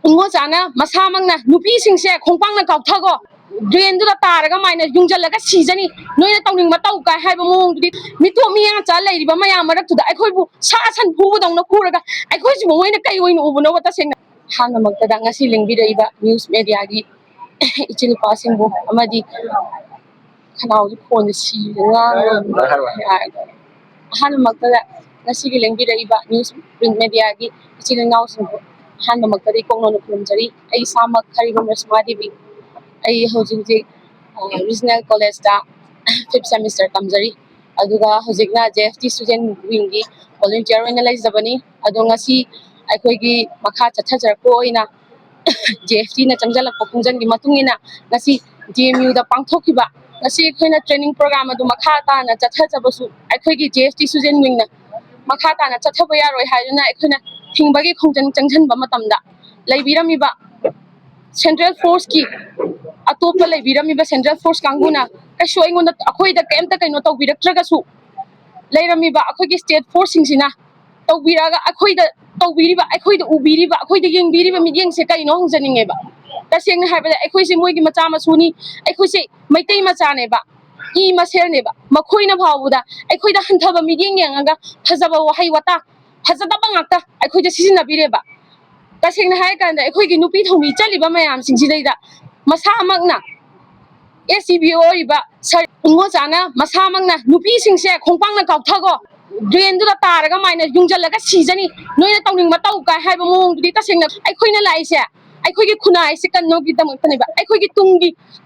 ꯎꯉꯣꯆꯥꯅ ꯃꯁꯥꯃꯛꯅ ꯅꯨꯄꯤꯁꯤꯡꯁꯦ ꯈꯣꯡꯄꯥꯛꯅ ꯀꯥꯎꯊꯒꯣ ꯗ꯭ꯔꯦꯟꯗꯨꯗ ꯇꯥꯔꯒ ꯃꯥꯏꯅ ꯌꯨꯡꯖꯜꯂꯒ ꯁꯤꯖꯅꯤ ꯅꯣꯏꯅ ꯇꯧꯅꯤꯡꯕ ꯇꯧ ꯀꯥꯏ ꯍꯥꯏꯕ ꯃꯑꯣꯡꯗꯨꯗꯤ ꯃꯤꯇꯣꯞ ꯃꯤꯌꯥꯡꯆꯥ ꯂꯩꯔꯤꯕ ꯃꯌꯥꯝ ꯃꯔꯛꯇꯨꯗ ꯑꯩꯈꯣꯏꯕꯨ ꯁꯥ ꯁꯟ ꯐꯨꯕꯗꯧꯅ ꯐꯨꯔꯒ ꯑꯩꯈꯣꯏꯁꯤꯕꯨ ꯃꯣꯏꯅ ꯀꯩ ꯑꯣꯏꯅ ꯎꯕꯅꯣꯕ ꯇꯁꯦꯡꯅ ꯍꯥꯟꯅꯃꯛꯇꯗ ꯉꯁꯤ ꯂꯦꯡꯕꯤꯔꯛꯏꯕ ꯅ꯭ꯌꯨꯁ ꯃꯦꯗꯤꯌꯥꯒꯤ ꯏꯆꯤꯜ ꯏꯅꯥꯎꯁꯤꯡꯕꯨ ꯑꯃꯗꯤ ꯈꯅꯥꯎꯁꯤ ꯈꯣꯟꯁꯦ ꯁꯤꯔ ꯑꯍꯥꯟꯕꯃꯛꯇꯗ ꯉꯁꯤꯒꯤ ꯂꯦꯡꯕꯤꯔꯛꯏꯕ ꯅ꯭ꯌꯨꯁ ꯄ꯭ꯔꯤꯟꯠ ꯃꯦꯗꯤꯌꯥꯒꯤ ꯏꯆꯤꯜ ꯏꯅꯥꯎꯁꯤꯡꯕꯨ ꯑꯍꯥꯟꯕꯃꯛꯇꯗꯤ ꯀꯣꯛꯅꯣꯟꯅ ꯈꯨꯔꯨꯝꯖꯔꯤ ꯑꯩ ꯏꯁꯥꯃꯛ ꯍꯔꯤꯕꯝ ꯔꯁꯃꯥꯗꯦꯕꯤ ꯑꯩ ꯍꯧꯖꯤꯛ ꯔꯤꯖꯅꯦꯜ ꯀꯣꯂꯦꯖꯇ 5th ꯁꯦꯃꯤꯁꯇꯔ ꯇꯝꯖꯔꯤ ꯑꯗꯨꯒ ꯍꯧꯖꯤꯛꯅ JFT ꯁ꯭ꯇꯨꯗꯦꯟꯠ ꯋꯤꯡꯒꯤ ꯚꯣꯂꯨꯟꯇꯤꯌꯔ ꯑꯣꯏꯅ ꯂꯩꯖꯕꯅꯤ ꯑꯗꯣ ꯉꯁꯤ ꯑꯩꯈꯣꯏꯒꯤ ꯃꯈꯥ ꯆꯠꯊꯖꯔꯛꯄ ꯑꯣꯏꯅ JFTꯅ ꯆꯪꯁꯤꯜꯂꯛꯄ ꯈꯣꯡꯖꯪꯒꯤ ꯃꯇꯨꯡ ꯏꯟꯅ ꯉꯁꯤ DMUꯗ ꯄꯥꯡꯊꯣꯛꯈꯤꯕ ꯉꯁꯤ ꯑꯩꯈꯣꯏꯅ ꯇ꯭ꯔꯦꯅꯤꯡ ꯄ꯭ꯔꯣꯒ꯭ꯔꯥꯝ ꯑꯗꯨ ꯃꯈꯥ ꯇꯥꯅ ꯆꯠꯊꯖꯕꯁꯨ ꯑꯩꯈꯣꯏꯒꯤ JFT ꯁ꯭ꯇꯨꯗꯦꯟꯠ ꯋꯤꯡꯅ ꯃꯈꯥ ꯇꯥꯅ ꯆꯠꯊꯕ ꯌꯥꯔꯣꯏ ꯍꯥꯏꯗꯨꯅ ꯑꯩꯈꯣꯏꯅ ꯊꯤꯡꯕꯒꯤ ꯈꯣꯡꯖꯪ ꯆꯪꯁꯤꯟꯕ ꯃꯇꯝꯗ ꯂꯩꯕꯤꯔꯝꯃꯤꯕ ꯁꯦꯟꯇ꯭ꯔꯦꯜ ꯐꯣꯔꯁꯀꯤ ꯑꯇꯣꯞꯄ ꯂꯩꯕꯤꯔꯝꯃꯤꯕ ꯁꯦꯟꯇ꯭ꯔꯦꯜ ꯐꯣꯔꯁ ꯀꯥꯡꯕꯨꯅ ꯀꯩꯁꯨ ꯑꯩꯈꯣꯏꯗ ꯀꯩꯝꯇ ꯀꯩꯅꯣ ꯇꯧꯕꯤꯔꯛꯇ꯭ꯔꯒꯁꯨ ꯂꯩꯔꯝꯃꯤꯕ ꯑꯩꯈꯣꯏꯒꯤ ꯁ꯭ꯇꯦꯠ ꯐꯣꯔꯁꯁꯤꯡꯁꯤꯅ ꯇꯧꯕꯤꯔꯛꯑꯒ ꯑꯩꯈꯣꯏꯗ ꯇꯧꯕꯤꯔꯤꯕ ꯑꯩꯈꯣꯏꯗ ꯎꯕꯤꯔꯤꯕ ꯑꯩꯈꯣꯏꯗ ꯌꯦꯡꯕꯤꯔꯤꯕ ꯃꯤꯠꯌꯦꯡꯁꯦ ꯀꯩꯅꯣ ꯍꯪꯖꯅꯤꯡꯉꯦꯕ ꯇꯁꯦꯡꯅ ꯍꯥꯏꯕꯗ ꯑꯩꯈꯣꯏꯁꯦ ꯃꯣꯏꯒꯤ ꯃꯆꯥ ꯃꯁꯨꯅꯤ ꯑꯩꯈꯣꯏꯁꯦ ꯃꯩꯇꯩ ꯃꯆꯥꯅꯦꯕ ꯏ ꯃꯁꯦꯜꯅꯦꯕ ꯃꯈꯣꯏꯅ ꯐꯥꯎꯕꯗ ꯑꯩꯈꯣꯏꯗ ꯍꯟꯊꯕ ꯃꯤꯠꯌꯦꯡ ꯌꯦꯡꯉꯒ ꯐꯖꯕ ꯋꯥꯍꯩ ꯋꯥꯇꯥ ꯐꯖꯗꯕ ꯉꯥꯛꯇ ꯑꯩꯈꯣꯏꯗ ꯁꯤꯖꯤꯟꯅꯕꯤꯔꯦꯕ तसेंना हाय कांदा अखोइगी नुपी थौमी चलिबा मयाम सिंगसिदैदा मसामकना SCBO ओइबा सर उंगोचाना मसामकना नुपी सिंगसे खोंपांगना काउथगो ड्रेनदुदा तारगा माइना युंजलगा सिजनी नोइना तौनिंगबा तौ का हाइबा मोंगदुदी तसेंना अखोइना लाइसे अखोइगी खुनाइसे कन्नोगी दमक्तनेबा अखोइगी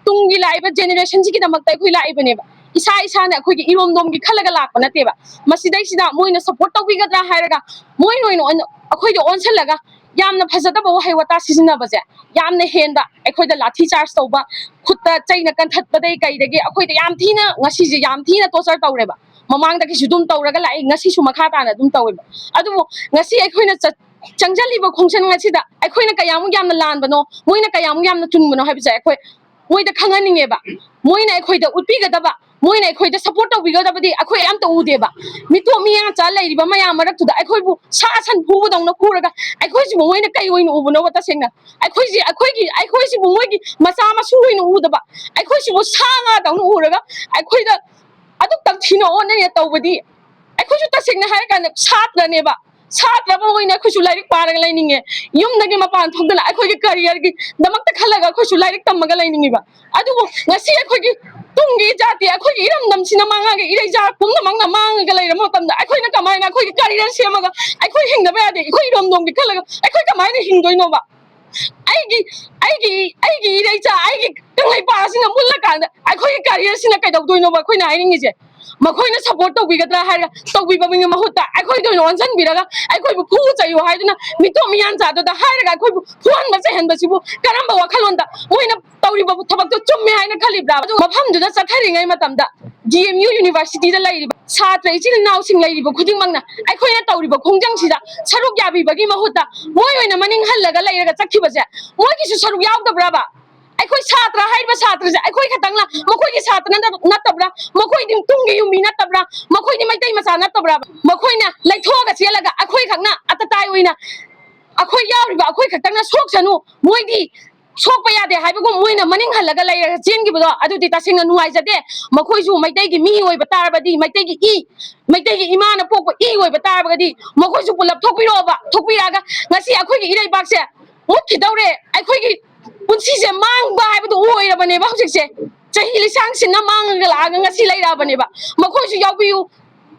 तुंगी लाइबा जेनरेशन सिगी दमक्ता अखोइ लाइबनेबा इसा इसाना अखोइगी इरोमदोमगी खलगा लापा नतेबा मसिदैसिदा मोइना सपोर्ट तौबिगद्रा हाइरगा मोइन ओइन अखोइदो ओनसलगा यामना फजदबा वहाइ वता सिजनबजे यामना हेंदा अखोइदा लाठी चार्ज तौबा खुत्ता चैना कन्थतबदै कैदगी अखोइदा याम थीना ngasiजे याम थीना टोचर तौरेबा ममांगदा किसु दुम तौरगा लाई ngasi सु मखा ताना दुम तौवेबा अदुबो ngasi अखोइना चंगजलिबा खोंसन ngasiदा अखोइना कयामु यामना लानबनो मोइना कयामु यामना चुनबनो हाबिजे अखोइ मोइदा खंगनिंगेबा मोइना अखोइदा उटपिगदबा मोइना अखोइदा सपोर्ट तौबिगदबदी अखोइ याम तौदेबा मितो मिया चा लैरिबा मया मरक्तुदा अखोइबु सा सन फुबदौना फुरगा अखोइसिबु मोइना कै ओइन उबनो तसेंना अखोइसिबु मोइगी मचा मसु ओइन उदबा अखोइसिबु साङा दौना उरगा अखोइदा अदु तंथिनो ओनने तौबदी अखोइसु तसेंना हाय कान सात्रनेबा सात्रबा ओइन अखोइसु लाइरिक पारगा लैनिंगे युमदगे मपान थोगदना अखोइगी करियरगी दमक्ता खलगा अखोइसु लाइरिक तमगा लैनिंगेबा अदुबु ngasi अखोइगी तुंगी जाति अखोइगी इरमदमसिना मांगागे इरैजा पुमनमंगना मांगागा लैरम मतमदा अखोइना कमाइना अखोइगी करियर सेमगा अखोइ हिंगबा यादे अखोइ इरमदोमगी खलगा अखोइ कमाइना हिंगदोइनोबा आइगी इरैजा आइगी तंगै पासिना मुल्ला कांदा अखोइगी करियर सिना कैदौदोइनोबा अखोइना हाइनिंगिजे मखोइना सपोर्ट तौबिगद्रा हाइरा तौबिबमिंग महुत्ता अखोइदोइनो ओनसनबिरगा अखोइबु फु चैयो हाइदुना मितो मियान जादोदा हाइरगा अखोइबु फुहन बसे हनबसिबु करंबा वखलोंदा मोइना तौरिबा थबकतो चुम्मे हाइना खलिब्रा मफमदुदा चथरिङै मतमदा DMU यूनिवर्सिटी दा लैरिबा छात्र इचिल नाउसिंग लैरिबा खुदिंमंगना अखोइना तौरिबा खोंजंगसिदा सरुक याबिबगी महुत्ता मोइ ओइना मनिंग हल्लगा लैरगा चखिबसे मोइगिसु सरुक यावदब्राबा अखोइ छात्र हाइबा छात्रसे अखोइ खतंगला मखोइगी छात्र नतब्रा मखोइदि तुंगी युमी नतब्रा मखोइदि मैतै मचा नतब्रा मखोइना लैथोगा चेलगा अखोइ खकना अतताइ ओइना अखोइ यावरिबा अखोइ खतंगना सोक्सनु मोइदि सोक्पा यादे हाइबगु मोइना मनिंग हल्लगा लैरगा चेनगिबदो अदुदि तसेंना नुवाइजदे मखोइसु मैतैगी मी ओइबा तारबदी मैतैगी इमाना पोकपा इ ओइबा तारबदी मखोइसु पुलप थोकपिरोबा थोकपिरागा ngasi अखोइगी इरैबाकसे मुत्खिदौरे अखोइगी पुंसीसे मांगबा हाइबदु ओइरबनेबा हौजिकसे चही लिसांगसिना मांगगा लागा ngasi लैराबनेबा मखोइसु यावबियु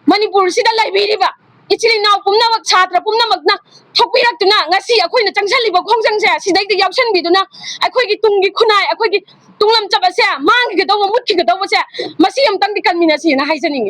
मणिपुर सिदा लैबिरिबा इचिलिनाव पुमनमक छात्र पुमनमकना थोकपिरक्तुना ngasi अखोइना चंगसलिबा खोंजंगसे सिदैदि यावसनबिदुना अखोइगी तुंगी खुनाय अखोइगी तुंगलम चबसे मांगगिगदौबा मुत्खिगदौबसे मसी अमतंगदि कन्मिनसीना हाइजनिंगी